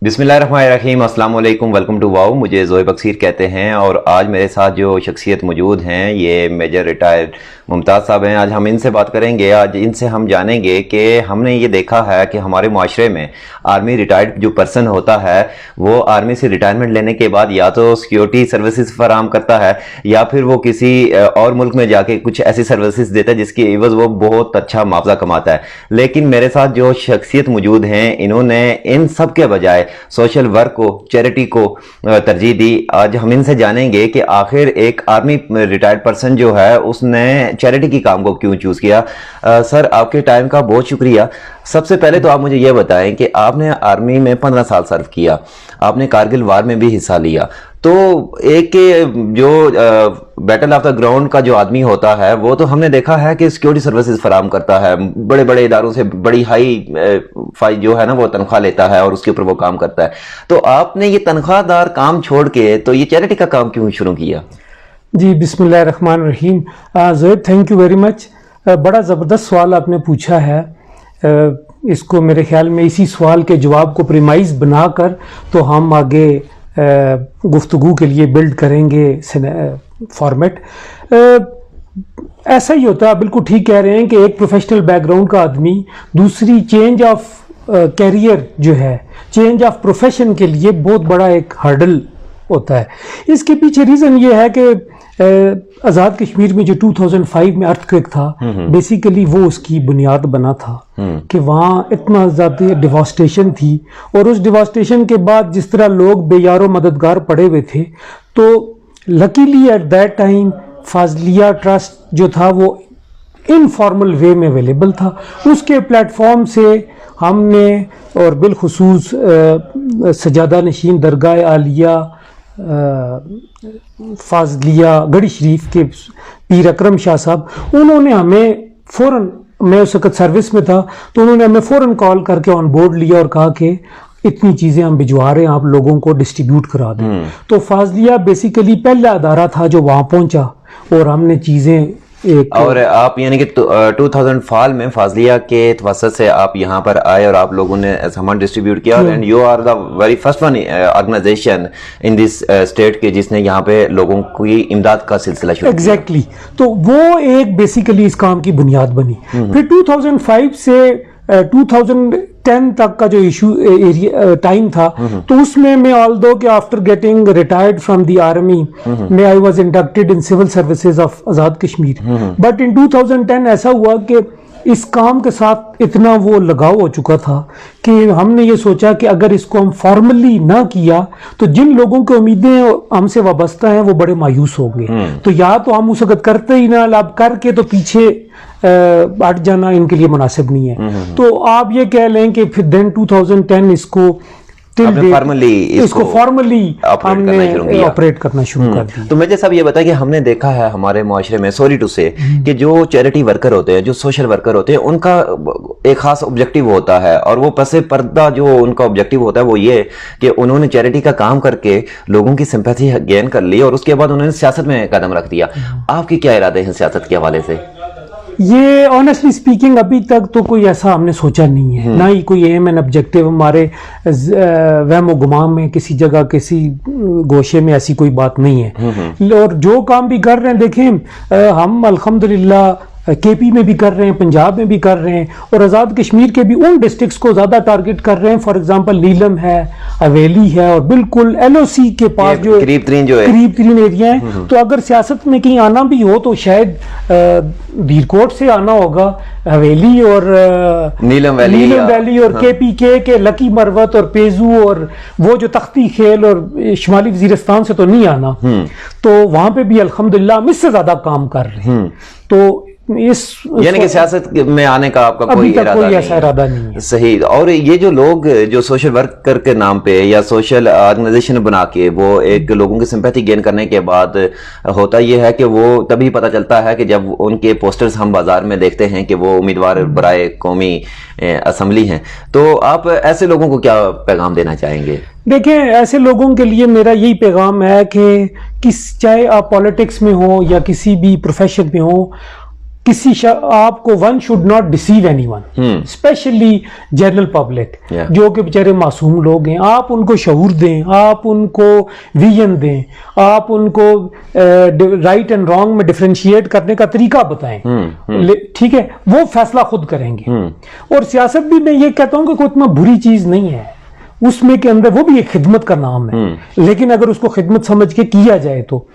बिस्मिल्लाहिर्रहमानिर्रहीम, अस्सलाम वालेकुम, वेलकम टू वाओ। मुझे ज़ोहेब बख्शीर कहते हैं और आज मेरे साथ जो शख्सियत मौजूद हैं ये मेजर रिटायर्ड मुमताज़ साहब हैं। आज हम इनसे बात करेंगे। आज इनसे हम जानेंगे कि हमने ये देखा है कि हमारे माशरे में आर्मी रिटायर्ड जो पर्सन होता है वो आर्मी से रिटायरमेंट लेने के बाद या तो सिक्योरिटी सर्विसेज फराम करता है या फिर वो किसी और मुल्क में जाके कुछ ऐसी सर्विसेज देता है जिसकी एवज वो बहुत अच्छा मुआवजा कमाता है। लेकिन मेरे साथ जो शख्सियत मौजूद हैं इन्होंने इन सब के बजाय सोशल वर्क को, चैरिटी को तरजीह दी। आज हम इनसे जानेंगे कि आखिर एक आर्मी रिटायर्ड पर्सन जो है उसने चैरिटी की काम को क्यों चूज किया। सर, आपके टाइम का बहुत शुक्रिया। सबसे पहले तो आप मुझे यह बताएं कि आपने आर्मी में 15 साल सर्व किया, आपने कारगिल वार में भी हिस्सा लिया। तो एक जो बैटल ऑफ द ग्राउंड का जो आदमी होता है वो तो हमने देखा है कि सिक्योरिटी सर्विसेज फराम करता है, बड़े बड़े इदारों से बड़ी हाई जो है ना वो तनख्वाह लेता है और उसके ऊपर वो काम करता है। तो आपने ये तनख्वाहदार काम छोड़ के तो ये चैरिटी का काम क्यों शुरू किया? जी, बिस्मिल्लाहिर्रहमानिर्रहीम। Zoheb, thank you very much. बड़ा ज़बरदस्त सवाल आपने पूछा है। इसको मेरे ख्याल में इसी सवाल के जवाब को प्रीमाइज बनाकर तो हम आगे गुफ्तगू के लिए बिल्ड करेंगे फॉर्मेट। ऐसा ही होता है, बिल्कुल ठीक कह रहे हैं कि एक प्रोफेशनल बैकग्राउंड का आदमी दूसरी चेंज ऑफ कैरियर जो है, चेंज ऑफ प्रोफेशन के लिए बहुत बड़ा एक हर्डल होता है। इसके पीछे रीज़न ये है कि आज़ाद कश्मीर में जो 2005 में अर्थक्वेक था, बेसिकली वो उसकी बुनियाद बना था कि वहाँ इतना ज़्यादा डिवास्टेशन थी और उस डिवास्टेशन के बाद जिस तरह लोग बेयारो मददगार पड़े हुए थे, तो luckily at that time Fazalia trust जो था वो इनफॉर्मल वे में अवेलेबल था। उसके प्लेटफॉर्म से हमने और बिलखुसूस सजादा नशीन दरगाह आलिया फाजलिया गढ़ी शरीफ के पीर अकरम शाह साहब, उन्होंने हमें फ़ौरन, मैं उस वक़्त सर्विस में था, तो उन्होंने हमें फ़ौरन कॉल करके ऑन बोर्ड लिया और कहा कि इतनी चीज़ें हम भिजवा रहे हैं, आप लोगों को डिस्ट्रीब्यूट करा दें। तो फाजलिया बेसिकली पहला अदारा था जो वहाँ पहुँचा और हमने चीज़ें और आप यानी कि 2005 में फाजलिया के वसत से आप यहाँ पर आए और आप लोगों ने सामान डिस्ट्रीब्यूट किया and you are the very first one organisation in this state के जिसने यहाँ पे लोगों की इमदाद का सिलसिला शुरू किया। एग्जैक्टली। तो वो एक बेसिकली इस काम की बुनियाद बनी। फिर 2005 से 2010 तक का जो इशू टाइम था, तो उसमें मैं ऑल्दो कि after getting retired from the army में I was inducted in civil services of Azad Kashmir. But in 2010 ऐसा हुआ कि इस काम के साथ इतना वो लगाव हो चुका था कि हमने ये सोचा कि अगर इसको हम फॉर्मली ना किया तो जिन लोगों की उम्मीदें हमसे वाबस्ता हैं वो बड़े मायूस होंगे। तो या तो हम उस वक्त करते ही ना, अब करके तो पीछे हट जाना इनके लिए मुनासिब नहीं है। तो आप ये कह लें कि फिर देन 2010 इसको फॉर्मली हमने ऑपरेट करना शुरू कर दिया। तो मुझे सब ये बताया कि हमने देखा है हमारे माशरे में, सॉरी टू से, कि जो चैरिटी वर्कर होते हैं, जो सोशल वर्कर होते हैं, उनका एक खास ऑब्जेक्टिव होता है और वो पसे पर्दा जो उनका ऑब्जेक्टिव होता है वो ये कि उन्होंने चैरिटी का काम करके लोगों की सिंपैथी गेन कर ली और उसके बाद उन्होंने सियासत में कदम रख दिया। आपके क्या इरादे हैं सियासत के हवाले से? ये ऑनेस्टली स्पीकिंग अभी तक तो कोई ऐसा हमने सोचा नहीं है, ना ही कोई एम एंड ऑब्जेक्टिव हमारे वहम गुमाम में किसी जगह किसी गोशे में ऐसी कोई बात नहीं है। और जो काम भी कर रहे हैं, देखें हम अल्हम्दुलिल्लाह केपी में भी कर रहे हैं, पंजाब में भी कर रहे हैं और आज़ाद कश्मीर के भी उन डिस्ट्रिक्ट्स को ज़्यादा टारगेट कर रहे हैं। फॉर एग्जांपल नीलम है, हवेली है और बिल्कुल LOC के पास जो करीब तरीन एरिया है। तो अगर सियासत में कहीं आना भी हो तो शायद धीरकोट से आना होगा, हवेली और नीलम वैली और KPK के लकी मरवत और पेजू और वो जो तख्ती खेल और शुमाली वजीरिस्तान से तो नहीं आना। तो वहां पे भी अल्हम्दुलिल्लाह हम इससे ज्यादा काम कर रहे हैं। तो इस यानी कि सियासत में आने का आपका कोई इरादा नहीं है। सही। और ये जो लोग जो सोशल वर्कर के नाम पे या सोशल ऑर्गेनाइजेशन बना के वो एक लोगों की सिंपैथी गेन करने के बाद होता ये है कि वो तभी पता चलता है कि जब उनके पोस्टर्स हम बाजार में देखते हैं कि वो उम्मीदवार बराए कौमी असम्बली हैं। तो आप ऐसे लोगों को क्या पैगाम देना चाहेंगे? देखिए, ऐसे लोगों के लिए मेरा यही पैगाम है कि चाहे आप पॉलिटिक्स में हो या किसी भी प्रोफेशन में हो, आपको one should not deceive anyone, specially general public, जो कि बेचारे मासूम लोग हैं। आप उनको शऊर दें, आप उनको विजन दें, आप उनको राइट एंड रॉन्ग में डिफरेंशिएट करने का तरीका बताएं, ठीक है, वो फैसला खुद करेंगे। और सियासत भी मैं ये कहता हूं कि कोई इतना बुरी चीज नहीं है, उसमें के अंदर वो भी एक खिदमत का नाम है, लेकिन अगर उसको खिदमत समझ के किया जाए तो।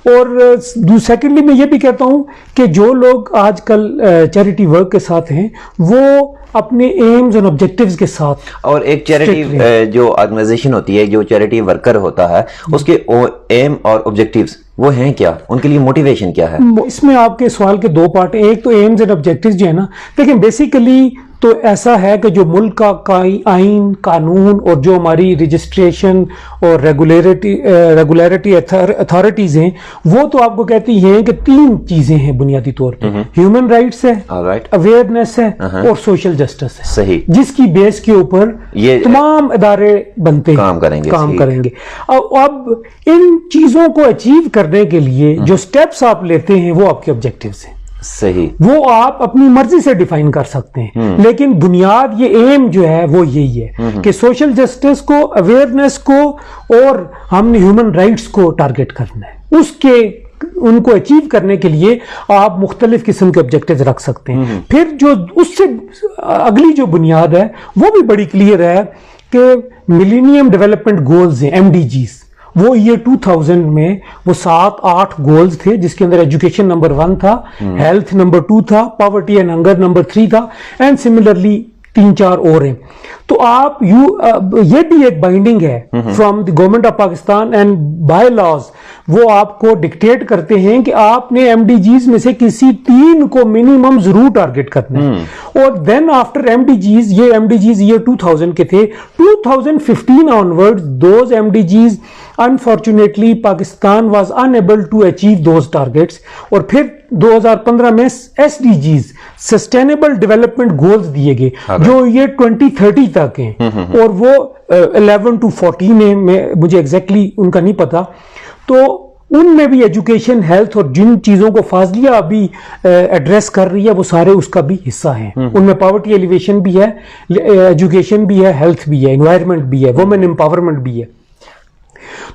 और सेकेंडली मैं ये भी कहता हूं कि जो लोग आजकल चैरिटी वर्क के साथ हैं वो अपने एम्स और ऑब्जेक्टिव्स के साथ, और एक चैरिटी जो ऑर्गेनाइजेशन होती है, जो चैरिटी वर्कर होता है, उसके एम और ऑब्जेक्टिव्स वो हैं क्या, उनके लिए मोटिवेशन क्या है? इसमें आपके सवाल के दो पार्ट हैं। एक तो एम्स एंड ऑब्जेक्टिव्स जो है ना, लेकिन बेसिकली तो ऐसा है कि जो मुल्क का आइन कानून और जो हमारी रजिस्ट्रेशन और रेगुलेटरी अथॉरिटीज हैं, वो तो आपको कहती हैं कि तीन चीजें हैं बुनियादी तौर पे, ह्यूमन राइट्स है, अवेयरनेस है और सोशल जस्टिस है। सही, जिसकी बेस के ऊपर ये तमाम इदारे बनते हैं, काम करेंगे। अब इन चीजों को अचीव करने के लिए जो स्टेप्स आप लेते हैं वो आपके ऑब्जेक्टिव्स हैं। सही, वो आप अपनी मर्जी से डिफाइन कर सकते हैं, लेकिन बुनियाद ये एम जो है वो यही है कि सोशल जस्टिस को, अवेयरनेस को और हमने ह्यूमन राइट्स को टारगेट करना है। उसके उनको अचीव करने के लिए आप मुख्तलिफ किस्म के ऑब्जेक्टिव रख सकते हैं। फिर जो उससे अगली जो बुनियाद है वो भी बड़ी क्लियर है कि मिलेनियम डेवलपमेंट गोल्स हैं, MDGs, वो ईयर 2000 में वो 7-8 गोल्स थे, जिसके अंदर एजुकेशन नंबर 1 था, हेल्थ नंबर 2 था, पॉवर्टी एंड हंगर नंबर 3 था, एंड सिमिलरली 3-4 और हैं। तो आप ये भी एक बाइंडिंग है from the government of Pakistan and bylaws, वो आपको डिक्टेट करते हैं कि आपने MDGs में से किसी 3 को मिनिमम जरूर टारगेट करना है। और देन आफ्टर MDGs, ये MDGs ईयर 2000 के थे, 2015 onwards those MDGs unfortunately Pakistan was unable to achieve those targets. और फिर 2015 में SDGs, सस्टेनेबल डेवलपमेंट गोल्स दिए गए, जो ये 2030 तक हैं, और वो 11 to 14 है, मुझे एग्जैक्टली उनका नहीं पता। तो उनमें भी एजुकेशन, हेल्थ और जिन चीजों को फाजलिया अभी एड्रेस कर रही है वो सारे उसका भी हिस्सा हैं। उनमें पॉवर्टी एलिवेशन भी है, एजुकेशन भी है, हेल्थ भी है, एनवायरनमेंट भी है, वुमेन एम्पावरमेंट भी है।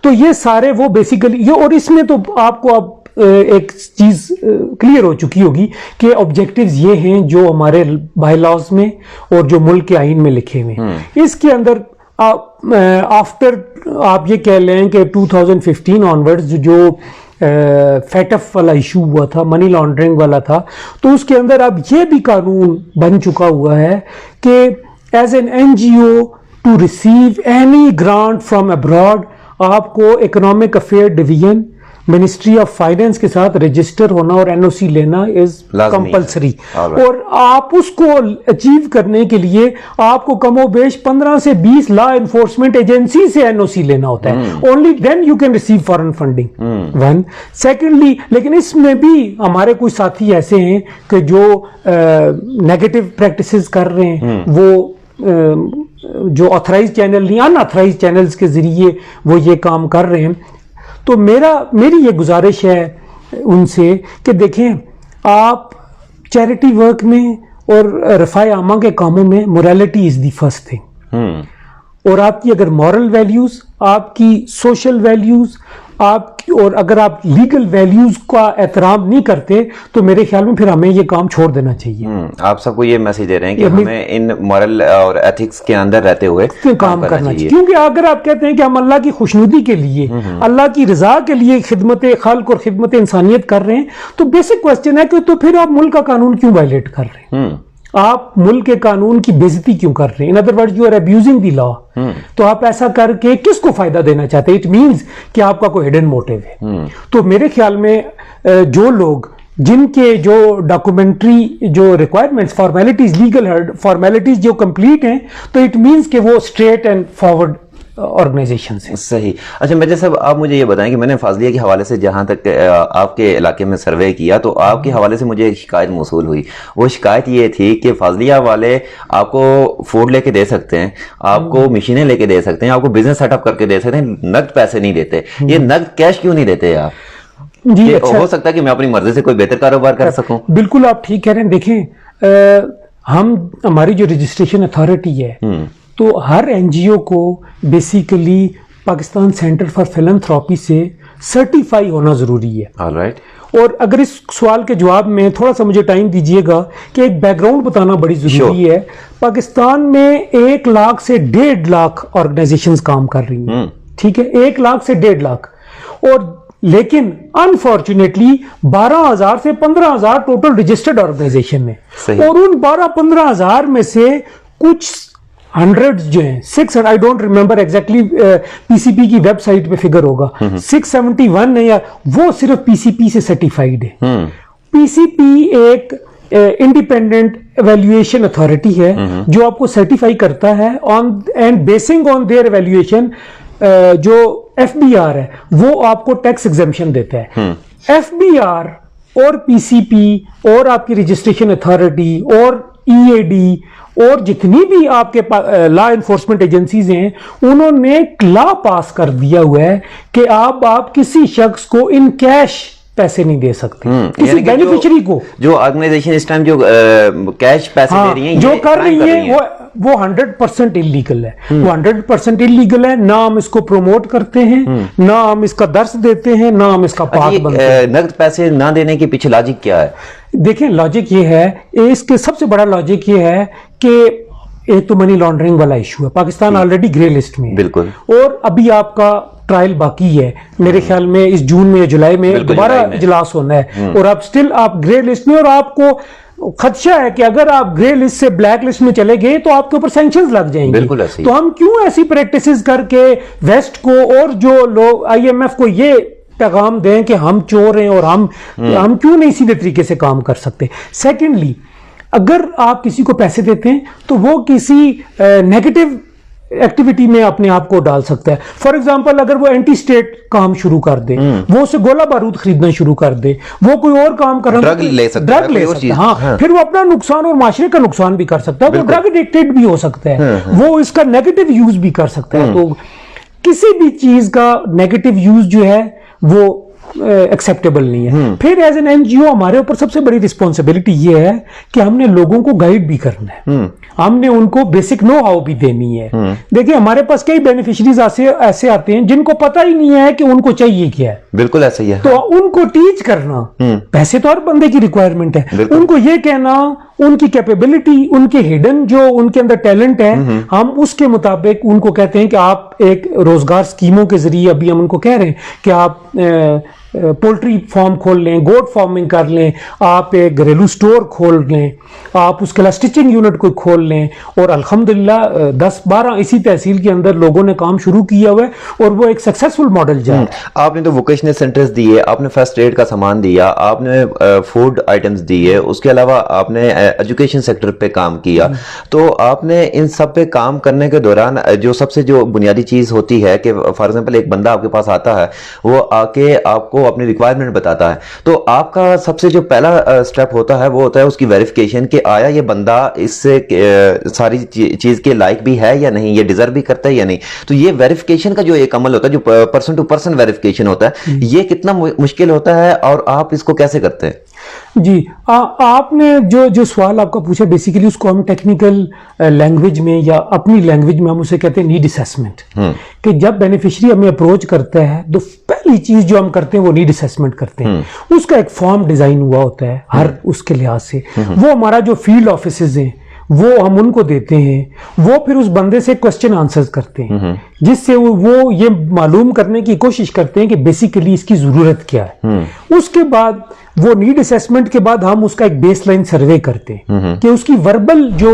तो ये सारे वो बेसिकली ये, और इसमें तो आपको अब एक चीज क्लियर हो चुकी होगी कि ऑब्जेक्टिव्स ये हैं जो हमारे बाय लॉज में और जो मुल्क के आइन में लिखे हुए हैं। इसके अंदर आफ्टर आप ये कह लें कि 2015 ऑनवर्ड्स जो फैटफ वाला इशू हुआ था, मनी लॉन्ड्रिंग वाला था, तो उसके अंदर अब ये भी कानून बन चुका हुआ है कि as an NGO to receive any grant from abroad आपको economic affair division, ministry of finance के साथ रजिस्टर होना और NOC लेना इज कंपलसरी। और आप उसको अचीव करने के लिए आपको कमोबेश 15 से 20 लॉ एनफोर्समेंट एजेंसी से NOC लेना होता है। Only then you can receive foreign funding, one. Secondly, लेकिन इसमें भी हमारे कुछ साथी ऐसे हैं कि जो नेगेटिव प्रैक्टिसेस कर रहे हैं, वो जो ऑथराइज चैनल नहीं, अनऑथराइज चैनल्स के जरिए वो ये काम कर रहे हैं। तो मेरी ये गुजारिश है उनसे कि देखें, आप चैरिटी वर्क में और रफ़ाए आमा के कामों में morality is the first thing. और आपकी अगर मॉरल वैल्यूज, आपकी सोशल वैल्यूज, आपकी, और अगर आप लीगल वैल्यूज का एहतराम नहीं करते तो मेरे ख्याल में फिर हमें ये काम छोड़ देना चाहिए। आप सबको ये मैसेज दे रहे हैं कि हमें इन मॉरल और एथिक्स के अंदर रहते हुए काम करना चाहिए। क्योंकि अगर आप कहते हैं कि हम अल्लाह की खुशनुदी के लिए, अल्लाह की रजा के लिए खिदमत खल्क और खिदमत इंसानियत कर रहे हैं, तो बेसिक क्वेश्चन है कि तो फिर आप मुल्क का कानून क्यों वायलेट कर रहे हैं? आप मुल्क के कानून की बेइज्जती क्यों कर रहे हैं? In other words, you are abusing the law. तो आप ऐसा करके किसको फायदा देना चाहते हैं? इट मींस कि आपका कोई हिडन मोटिव है। तो मेरे ख्याल में जो लोग, जिनके जो डॉक्यूमेंट्री जो रिक्वायरमेंट्स, फॉर्मेलिटीज, लीगल फॉर्मेलिटीज जो कंप्लीट हैं, तो इट मींस कि वो स्ट्रेट एंड फॉरवर्ड ऑर्गेनाइजेशन से। सही। अच्छा मेजर साहब, आप मुझे ये बताएं कि मैंने फाजलिया के हवाले से जहां तक आपके इलाके में सर्वे किया, तो आपके हवाले से मुझे एक शिकायत मौसूल हुई। वो शिकायत ये थी कि फाजलिया वाले आपको फूड लेके दे सकते हैं, आपको मशीनें लेके दे सकते हैं, आपको बिजनेस सेटअप करके दे सकते हैं, नकद पैसे नहीं देते। ये नकद कैश क्यों नहीं देते आप? जी, ये अच्छा। हो सकता है कि मैं अपनी मर्जी से कोई बेहतर कारोबार कर सकूं। बिल्कुल आप ठीक कह रहे हैं। देखें हमारी जो रजिस्ट्रेशन अथॉरिटी है, तो हर एनजीओ को basically Pakistan centre for philanthropy से सर्टिफाई होना जरूरी है। ऑलराइट। और अगर इस सवाल के जवाब में थोड़ा सा मुझे टाइम दीजिएगा कि एक बैकग्राउंड बताना बड़ी जरूरी है। पाकिस्तान में 1 लाख से 1.5 लाख ऑर्गेनाइजेशंस काम कर रही हैं, ठीक है, 1 लाख से 1.5 लाख। और लेकिन अनफॉर्चुनेटली 12,000 से 15,000 टोटल रजिस्टर्ड ऑर्गेनाइजेशन है। सही। और उन 12-15,000 में से कुछ हंड्रेड्स जो हैं, 600, I don't remember exactly, PCP की वेबसाइट पे फिगर होगा, 671 है या वो सिर्फ पीसीपी से सर्टिफाइड है। पीसीपी एक इंडिपेंडेंट एवेल्युएशन अथॉरिटी है जो आपको सर्टिफाई करता है on and basin on their evaluation. जो एफबीआर है वो आपको टैक्स एग्जेम्पशन देता है। एफबीआर और पीसीपी और आपकी रजिस्ट्रेशन अथॉरिटी और ईएडी और जितनी भी आपके लॉ इन्फोर्समेंट एजेंसीज हैं, उन्होंने एक लॉ पास कर दिया हुआ है कि आप किसी शख्स को इन कैश पैसे नहीं दे सकते, किसी यानी कि बेनिफिशियरी को। जो ऑर्गेनाइजेशन इस टाइम जो कैश पैसे दे रही हैं, जो ये कर crime रही है वो 100% इलीगल है। वो 100% इलीगल है। ना हम इसको प्रमोट करते हैं, ना हम इसका दर्स देते हैं, ना हम इसका पाक बनते हैं। नकद पैसे ना देने के पीछे लॉजिक क्या है? देखें लॉजिक ये है, इसके सबसे बड़ा लॉजिक ये है कि एक तो मनी लॉन्ड्रिंग वाला इशू है। पाकिस्तान ऑलरेडी ग्रे लिस्ट में है। बिल्कुल। और अभी आपका ट्रायल बाकी है, मेरे ख्याल में इस जून में या जुलाई में दोबारा इजलास होना है, और आप स्टिल आप ग्रे लिस्ट में, और आपको खदशा है कि अगर आप ग्रे लिस्ट से ब्लैक लिस्ट में चले गए तो आपके ऊपर सैंक्शंस लग जाएंगे। बिल्कुल ऐसे ही। तो हम क्यों ऐसी प्रैक्टिसेस करके वेस्ट को और जो लोग आईएमएफ को ये पैगाम दें कि हम चोर हैं और हम क्यों नहीं सीधे तरीके से काम कर सकते। सेकेंडली, अगर आप किसी को पैसे देते हैं तो वो किसी नेगेटिव एक्टिविटी में अपने आप को डाल सकता है। फॉर एग्जांपल, अगर वो एंटी स्टेट काम शुरू कर दे, वो उसे गोला बारूद खरीदना शुरू कर दे, वो कोई और काम कर ड्रग ले सकता है, हाँ, फिर वो अपना नुकसान और माशरे का नुकसान भी कर सकता है। वो ड्रग एडिक्टेड भी हो सकता है, वो इसका नेगेटिव यूज भी कर सकता है। तो किसी भी चीज का नेगेटिव यूज जो है वो एक्सेप्टेबल नहीं है। फिर एज एन एनजीओ हमारे ऊपर सबसे बड़ी रिस्पॉन्सिबिलिटी ये है कि हमने लोगों को गाइड भी करना है, हमने उनको बेसिक नो हाउ भी देनी है। देखिए हमारे पास कई बेनिफिशरीज ऐसे आते हैं जिनको पता ही नहीं है कि उनको चाहिए क्या है। बिल्कुल ऐसा ही है। तो उनको टीच करना, पैसे तो हर बंदे की रिक्वायरमेंट है, उनको ये कहना, उनकी कैपेबिलिटी, उनके हिडन जो उनके अंदर टैलेंट है, हम उसके मुताबिक उनको कहते हैं कि आप एक रोजगार स्कीमों के जरिए, अभी हम उनको कह रहे हैं कि आप पोल्ट्री फार्म खोल लें, गोट फार्मिंग कर लें, आप एक घरेलू स्टोर खोल लें, आप उसके लिए स्टिचिंग यूनिट कोई खोल लें। और अल्हम्दुलिल्लाह 10-12 इसी तहसील के अंदर लोगों ने काम शुरू किया हुआ है और वो एक सक्सेसफुल मॉडल जा रहा है। आपने तो वोकेशनल सेंटर्स दिए, आपने फर्स्ट एड का सामान दिया, आपने फूड आइटम्स दिए, उसके अलावा आपने एजुकेशन सेक्टर पे काम किया। तो आपने इन सब पे काम करने के दौरान जो बुनियादी चीज होती है कि फॉर एग्जांपल एक बंदा आपके पास आता है, वो आके आपको अपनी रिक्वायरमेंट बताता है, तो आपका सबसे जो पहला स्टेप होता है वो होता है उसकी वेरिफिकेशन कि आया ये बंदा इससे सारी चीज के लायक भी है या नहीं, ये डिजर्व भी करता है या नहीं। तो ये वेरिफिकेशन का जो एक अमल होता है, जो पर्सन टू पर्सन वेरिफिकेशन होता है, ये कितना मुश्किल होता है और आप इसको कैसे करते हैं? जी, आपने जो सवाल आपका पूछा, बेसिकली उसको हम टेक्निकल लैंग्वेज में या अपनी लैंग्वेज में हम उसे कहते हैं नीड असेसमेंट। कि जब बेनिफिशियरी हमें अप्रोच करता है तो पहली चीज जो हम करते हैं वो नीड असेसमेंट करते हैं। उसका एक फॉर्म डिजाइन हुआ होता है हर उसके लिहाज से। वो हमारा जो फील्ड ऑफिसेज हैं वो हम उनको देते हैं, वो फिर उस बंदे से क्वेश्चन आंसर्स करते हैं, जिससे वो ये मालूम करने की कोशिश करते हैं कि बेसिकली इसकी जरूरत क्या है। उसके बाद वो नीड असेसमेंट के बाद हम उसका एक बेसलाइन सर्वे करते हैं कि उसकी वर्बल जो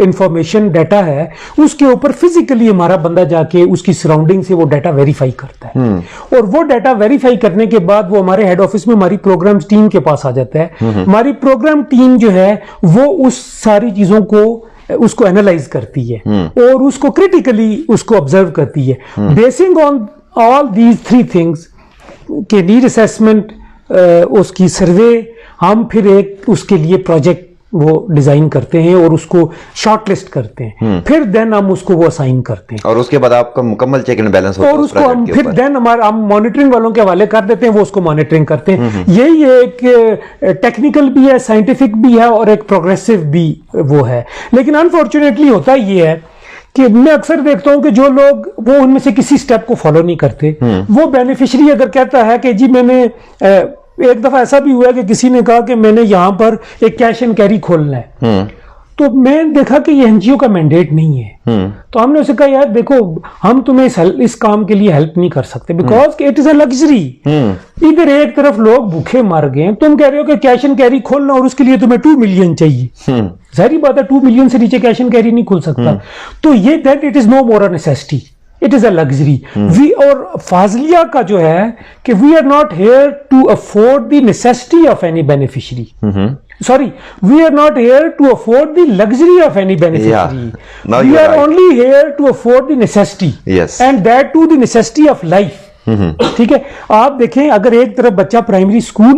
इंफॉर्मेशन डाटा है उसके ऊपर फिजिकली हमारा बंदा जाके उसकी सराउंडिंग से वो डाटा वेरीफाई करता है। और वो डाटा वेरीफाई करने के बाद वो हमारे हेड ऑफिस में हमारी प्रोग्राम टीम के पास आ जाता है। हमारी प्रोग्राम टीम जो है वो उस सारी चीजों को उसको एनालाइज करती है और उसको क्रिटिकली उसको ऑब्जर्व करती है। Basin on all these 3 things के नीड असेसमेंट, उसकी सर्वे, हम फिर एक उसके लिए प्रोजेक्ट वो डिजाइन करते हैं और उसको शॉर्टलिस्ट करते हैं, फिर देन हम उसको वो असाइन करते हैं और उसके बाद आपका मुकम्मल चेक एंड बैलेंस होता है और उस उसको प्रोजेक्ट हम के फिर ऊपर। देन हम मॉनिटरिंग वालों के हवाले कर देते हैं, वो उसको मॉनिटरिंग करते हैं। यही एक टेक्निकल भी है, साइंटिफिक भी है और एक प्रोग्रेसिव भी वो है। लेकिन अनफॉर्चुनेटली होता ये है कि मैं अक्सर देखता हूं कि जो लोग वो उनमें से किसी स्टेप को फॉलो नहीं करते, वो बेनिफिशियरी अगर कहता है कि जी मैंने एक दफा ऐसा भी हुआ कि किसी ने कहा कि मैंने यहां पर एक कैश एंड कैरी खोलना है, तो मैं देखा कि ये एनजीओ का मैंडेट नहीं है। तो हमने उसे कहा यार देखो हम तुम्हें इस काम के लिए हेल्प नहीं कर सकते because it is a luxury. इधर एक तरफ लोग भूखे मर गए, तुम कह रहे हो कि कैश एंड कैरी खोलना और उसके लिए तुम्हें 2 मिलियन चाहिए। सारी बात है 2 मिलियन से नीचे कैश एंड कैरी नहीं खुल सकता। तो ये that it is no more a necessity, it is a luxury. We और फाजलिया का जो है कि we are not here to afford the necessity of any beneficiary, sorry, we are not here to afford the luxury of any beneficiary. Now We you are are right. only here to afford the necessity. Yes. And that too the necessity of life. ठीक है, आप देखें अगर एक तरफ बच्चा primary school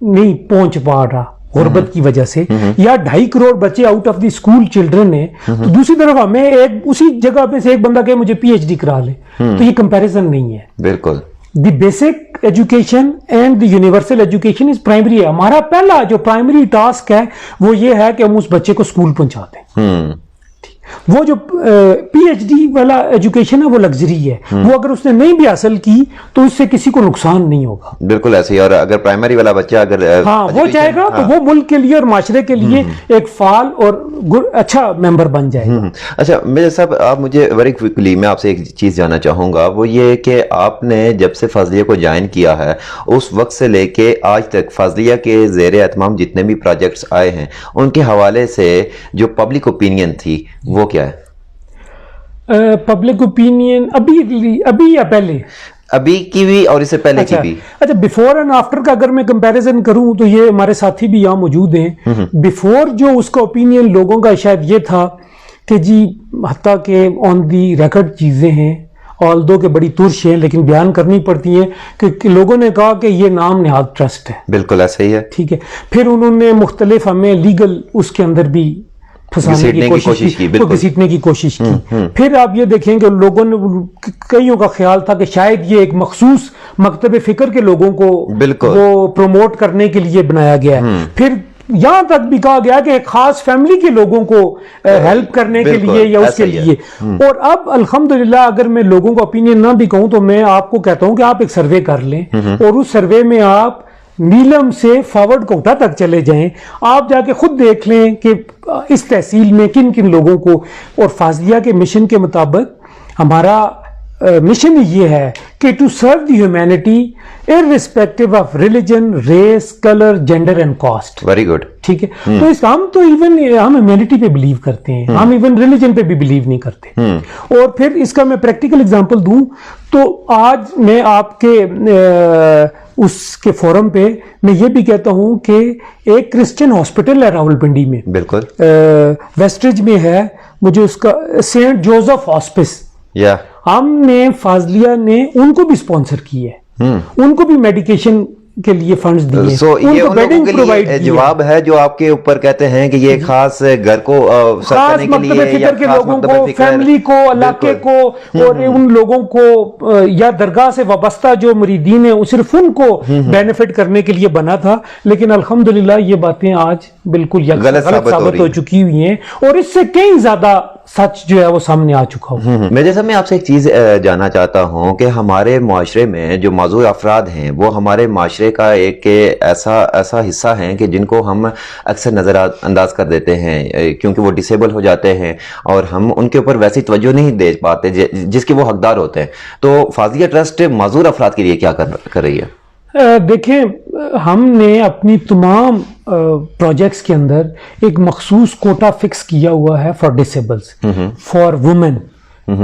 नहीं पहुंच पा रहा गुर्बत की वजह से, या 2.5 करोड़ बच्चे out of the school children है, तो दूसरी तरफ हमें एक उसी जगह पे से एक बंदा कहे मुझे पीएचडी करा ले, तो ये कंपैरिजन नहीं है। बिल्कुल। The basic education and the universal education is primary है। हमारा पहला जो प्राइमरी टास्क है वो ये है कि हम उस बच्चे को स्कूल पहुंचा दें। वो जो पीएचडी वाला एजुकेशन है वो लग्जरी है, वो अगर उसने नहीं भी हासिल की तो उससे किसी को नुकसान नहीं होगा। बिल्कुल ऐसे ही। और अगर प्राइमरी वाला बच्चा अगर हाँ वो जाएगा तो वो मुल्क के लिए और माशरे के लिए एक फाल और अच्छा मेंबर बन जाएगा। अच्छा मेरे साहब, आप मुझे वेरी क्विकली मैं आपसे एक चीज़ जानना चाहूँगा, वो ये कि आपने जब से फाजलिया को ज्वाइन किया है उस वक्त से लेके आज तक फाजलिया के ज़ेर एहतमाम जितने भी प्रोजेक्ट्स आए हैं उनके हवाले से जो पब्लिक ओपिनियन थी वो क्या है? पब्लिक ओपिनियन अभी या पहले? अभी की भी और इससे पहले की भी। अच्छा, बिफोर एंड आफ्टर का अगर मैं कंपैरिजन करूं तो ये हमारे साथी भी यहाँ मौजूद हैं। बिफोर जो उसका ओपिनियन लोगों का शायद ये था कि जी हत्ता के ऑन दी रिकॉर्ड चीजें हैं, ऑल्दो के बड़ी तुर्श हैं लेकिन बयान करनी पड़ती हैं कि लोगों ने कहा कि ये नाम नेहाद ट्रस्ट है। बिल्कुल ऐसा ही है। ठीक है, फिर उन्होंने मुख्तलिफ हमें लीगल उसके अंदर भी फंसाने की कोशिश की, घसीटने की कोशिश की। फिर आप ये देखें कि लोगों ने, कईयों का ख्याल था कि शायद ये एक मखसूस मकतब फिक्र के लोगों को वो प्रमोट करने के लिए बनाया गया है। फिर यहां तक भी कहा गया कि एक खास फैमिली के लोगों को हेल्प करने के लिए या उसके लिए। और अब अल्हम्दुलिल्लाह अगर मैं लोगों का ओपिनियन ना भी कहूं तो मैं आपको कहता हूं कि आप एक सर्वे कर लें और उस सर्वे में आप नीलम से फॉरवर्ड कोटा तक चले जाएं, आप जाके खुद देख लें कि इस तहसील में किन किन लोगों को। और फाजलिया के मिशन के मुताबिक हमारा मिशन ये है कि to serve the humanity irrespective of religion, race, colour, gender and caste. Very good. ठीक है, तो इस हम तो इवन हम ह्यूमैनिटी पे बिलीव करते हैं, हम इवन रिलीजन पे भी बिलीव नहीं करते। और फिर इसका मैं प्रैक्टिकल एग्जांपल दूं तो आज मैं आपके उसके फोरम पे मैं ये भी कहता हूं कि एक क्रिश्चियन हॉस्पिटल है रावलपिंडी में, बिल्कुल वेस्टरिज में है, मुझे उसका सेंट जोसेफ हॉस्पिस, हमने फाजलिया ने उनको भी स्पॉन्सर की है, उनको भी मेडिकेशन के लिए फंड्स दिए। ये उन लोगों के लिए जवाब है जो आपके ऊपर कहते हैं कि ये खास घर को खास मकतब फिक्र के लोगों को, फैमिली को, इलाके को और उन लोगों को या दरगाह से वाबस्ता जो मुरीदीन है सिर्फ उनको बेनिफिट करने के लिए बना था। लेकिन अल्हम्दुलिल्लाह ये बातें आज बिल्कुल गलत साबित हो चुकी हुई हैं और इससे कई ज्यादा सच जो है वो सामने आ चुका हो। मैं जैसा मैं आपसे एक चीज जानना चाहता हूं कि हमारे माशरे में जो माजूर अफराद हैं वो हमारे माशरे का एक ऐसा हिस्सा है कि जिनको हम अक्सर नज़रअंदाज कर देते हैं क्योंकि वो डिसेबल हो जाते हैं और हम उनके ऊपर वैसी तवज्जो नहीं दे पाते जिसके वो हकदार होते हैं। तो फाजलिया ट्रस्ट माजूर अफराद के लिए क्या कर रही है? देखें, हमने अपनी तमाम प्रोजेक्ट्स के अंदर एक मखसूस कोटा फिक्स किया हुआ है फॉर डिसेबल्स, फॉर वुमेन,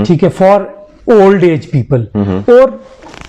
ठीक है, फॉर ओल्ड एज पीपल। और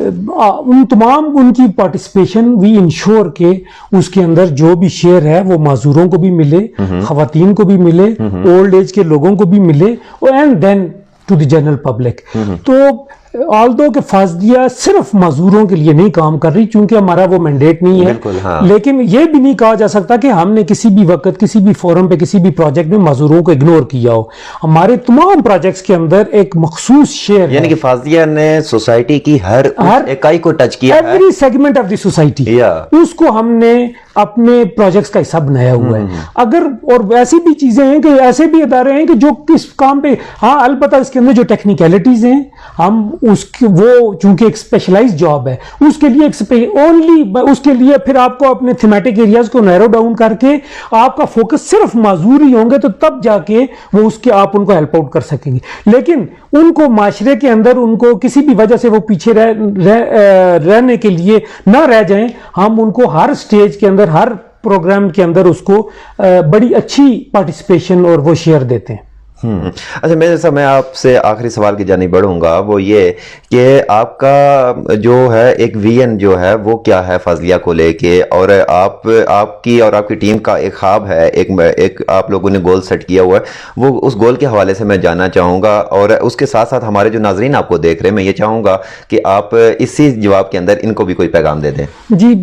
उन तमाम उनकी पार्टिसिपेशन वी इंश्योर के उसके अंदर जो भी शेयर है वो माजूरों को भी मिले, खवातीन को भी मिले, ओल्ड एज के लोगों को भी मिले और and then to the general public. तो ऑल्दो के फाज़लिया सिर्फ मजदूरों के लिए नहीं काम कर रही, चूंकि हमारा वो मैंडेट नहीं है। बिल्कुल, हाँ। लेकिन ये भी नहीं कहा जा सकता कि हमने किसी भी वक्त किसी भी फोरम पे किसी भी प्रोजेक्ट में मजदूरों को इग्नोर किया हो। हमारे तमाम प्रोजेक्ट्स के अंदर एक मखसूस शेयर यानी कि फाज़लिया ने सोसाइटी की हर इकाई को टच किया है, every segment of the society, उसको हमने अपने प्रोजेक्ट्स का हिस्सा बनाया हुआ है। अगर और ऐसी भी चीजें हैं कि ऐसे भी इदारे हैं कि जो किस काम पे, हाँ अलबत्ता इसके अंदर जो टेक्निकलिटीज हैं हम उसकी वो चूंकि एक स्पेशलाइज्ड जॉब है उसके लिए ओनली उसके लिए फिर आपको अपने थीमेटिक एरियाज को नैरो डाउन करके आपका फोकस सिर्फ मजदूर ही होंगे तो तब जाके वो उसके आप उनको हेल्प आउट कर सकेंगे। लेकिन उनको माशरे के अंदर उनको किसी भी वजह से वो पीछे रहने के लिए ना रह जाएं, हम उनको हर स्टेज के अंदर हर प्रोग्राम के अंदर उसको बड़ी अच्छी पार्टिसिपेशन और वो शेयर देते हैं। अच्छा, मैं आपसे आखिरी सवाल की जानी बढ़ूंगा, वो ये कि आपका जो है एक विजन जो है वो क्या है फाज़लिया को लेके, और आपकी और आपकी टीम का एक ख्वाब है, एक आप लोगों ने गोल सेट किया हुआ है, वो उस गोल के हवाले से मैं जानना चाहूँगा। और उसके साथ साथ हमारे जो नाजरीन आपको देख रहे हैं, मैं ये चाहूँगा कि आप इसी जवाब के अंदर इनको भी कोई पैगाम दे दें। जी,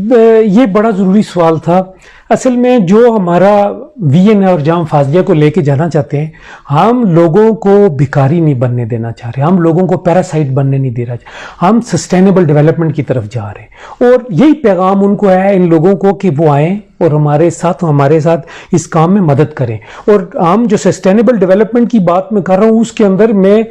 ये बड़ा ज़रूरी सवाल था। असल में जो हमारा विजन है और जहाँ हम फाज़लिया को लेके जाना चाहते हैं, हम लोगों को भिखारी नहीं बनने देना चाह रहे, हम लोगों को पैरासाइट बनने नहीं दे रहे, हम सस्टेनेबल डेवलपमेंट की तरफ जा रहे हैं। और यही पैगाम उनको है इन लोगों को कि वो आएँ और हमारे साथ इस काम में मदद करें। और हम जो सस्टेनेबल डेवलपमेंट की बात मैं कर रहा हूँ उसके अंदर मैं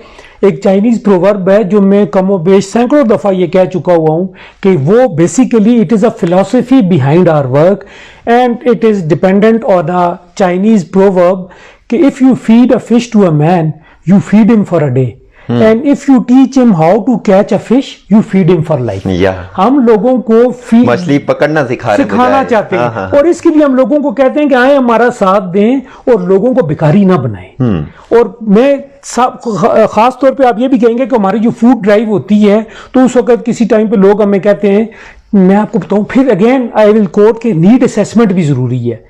एक चाइनीज प्रोवर्ब है जो मैं कमोबेश सैकड़ों दफ़ा ये कह चुका हुआ हूँ कि वो basically it is a philosophy behind our work and it is dependent on a Chinese proverb कि if you feed a fish to a man you feed him for a day and if you teach him how to catch a fish you feed him for life. हम लोगों को मछली पकड़ना सिखाना चाहते हैं और इसके लिए हम लोगों को कहते हैं कि आए हमारा साथ दें और लोगों को भिखारी ना बनाएं। और मैं खास तौर पे आप ये भी कहेंगे कि हमारी जो फूड ड्राइव होती है तो उस वक्त किसी टाइम पे लोग हमें कहते हैं, मैं आपको बताऊं फिर अगेन आई विल कोट के नीड असेसमेंट भी जरूरी है।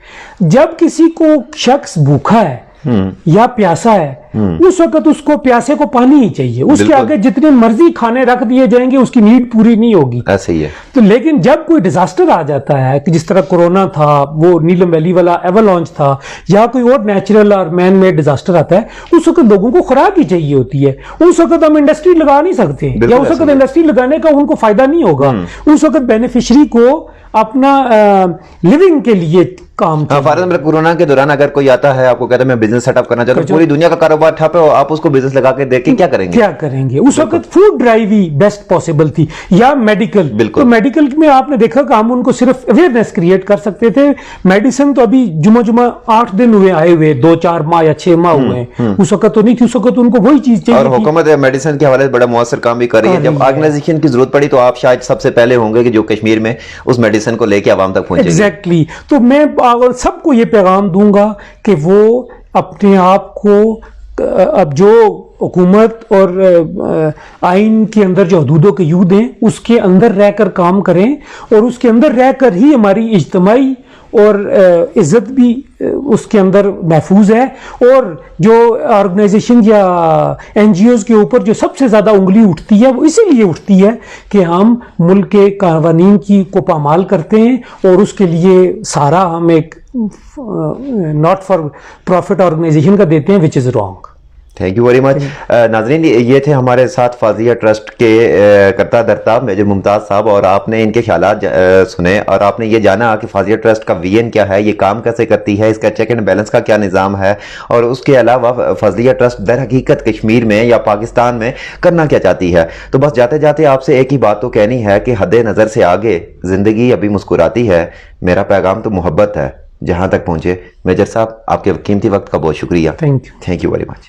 जब किसी को शख्स भूखा है या प्यासा है उस वक्त उसको प्यासे को पानी ही चाहिए, उसके आगे जितने मर्जी खाने रख दिए जाएंगे उसकी नीड पूरी नहीं होगी। ऐसे ही है। तो लेकिन जब कोई डिजास्टर आ जाता है कि जिस तरह कोरोना था, वो नीलम वैली वाला एवलांच था, या कोई और नेचुरल और मैन मेड डिजास्टर आता है, उस वक्त लोगों को खुराक ही चाहिए होती है। उस वक्त हम इंडस्ट्री लगा नहीं सकते या उस वक्त इंडस्ट्री लगाने का उनको फायदा नहीं होगा। उस वक्त बेनिफिशरी को अपना लिविंग के लिए काम फॉर कोरोना के दौरान अगर कोई आता है आपको कहता है मैं बिजनेस सेटअप करना चाहता हूं, पूरी दुनिया का कारोबार ठप है, आप उसको बिजनेस लगा के देख के क्या करेंगे? उस वक्त फूड ड्राइव ही बेस्ट पॉसिबल थी या मेडिकल। तो मेडिकल में आपने देखा कि हम उनको सिर्फ अवेयरनेस क्रिएट कर सकते थे। मेडिसिन तो अभी जुमा 8 दिन हुए आए हुए, 2-4 माह या 6 माह हुए, उस वक्त तो नहीं थी। उस वक्त उनको वही चीज चाहिए। और हुकूमत मेडिसिन के हवाले से बड़ा मुअस्सर काम भी कर रही है। जब ऑर्गेनाइजेशन की जरूरत पड़ी तो आप शायद सबसे पहले होंगे कि जो कश्मीर में उस मेडिसिन को लेके आवाम तक पहुंचेगी। एग्जैक्टली। तो मैं सबको ये पैगाम दूंगा कि वो अपने आप को अब जो हुकूमत और आइन के अंदर जो हदूदों के यूद हैं उसके अंदर रहकर काम करें और उसके अंदर रहकर ही हमारी इज्तिमाई और इज्जत भी उसके अंदर महफूज है। और जो ऑर्गेनाइजेशन या NGOs के ऊपर जो सबसे ज़्यादा उंगली उठती है वो इसीलिए उठती है कि हम मुल्क के कानून की को पामाल करते हैं और उसके लिए सारा हम एक नॉट फॉर प्रॉफिट ऑर्गेनाइजेशन का देते हैं, which is wrong. Thank you very much. नाजरीन, ये थे हमारे साथ फाज़लिया ट्रस्ट के करता धरता मेजर मुमताज़ साहब, और आपने इनके ख्यालात सुने और आपने ये जाना कि फाज़लिया ट्रस्ट का विजन क्या है, ये काम कैसे करती है, इसका चेक एंड बैलेंस का क्या निज़ाम है, और उसके अलावा फाज़लिया ट्रस्ट दर हकीकत कश्मीर में या पाकिस्तान में करना क्या चाहती है। तो बस जाते जाते आपसे एक ही बात तो कहनी है कि हद नज़र से आगे ज़िंदगी अभी मुस्कुराती है। मेरा पैगाम तो मोहब्बत है। जहाँ तक पहुँचे मेजर साहब, आपके कीमती वक्त का बहुत शुक्रिया। Thank you very much.